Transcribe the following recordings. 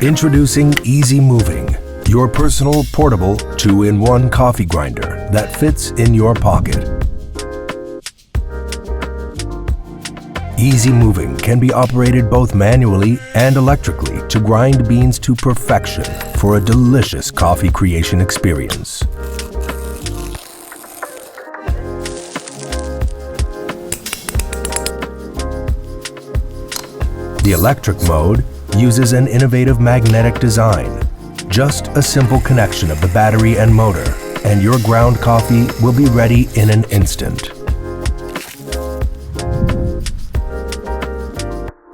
Introducing Easy Moving, your personal portable 2-in-1 coffee grinder that fits in your pocket. Easy Moving can be operated both manually and electrically to grind beans to perfection for a delicious coffee creation experience. The electric mode uses an innovative magnetic design. Just a simple connection of the battery and motor, and your ground coffee will be ready in an instant.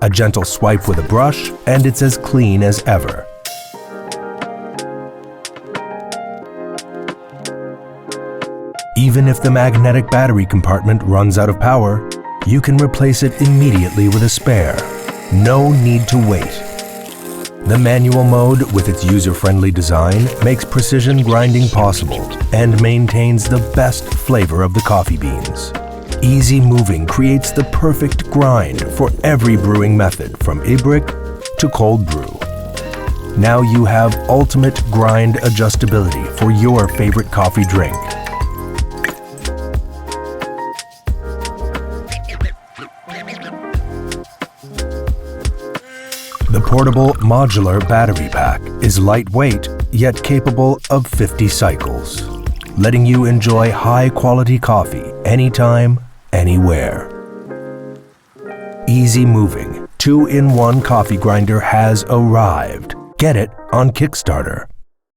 A gentle swipe with a brush, and it's as clean as ever. Even if the magnetic battery compartment runs out of power, you can replace it immediately with a spare. No need to wait. The manual mode, with its user-friendly design, makes precision grinding possible and maintains the best flavor of the coffee beans. Easy Moving creates the perfect grind for every brewing method, from ibrick to cold brew. Now you have ultimate grind adjustability for your favorite coffee drink. The portable modular battery pack is lightweight yet capable of 50 cycles, letting you enjoy high-quality coffee anytime, anywhere. Easy Moving 2-in-1 coffee grinder has arrived. Get it on Kickstarter.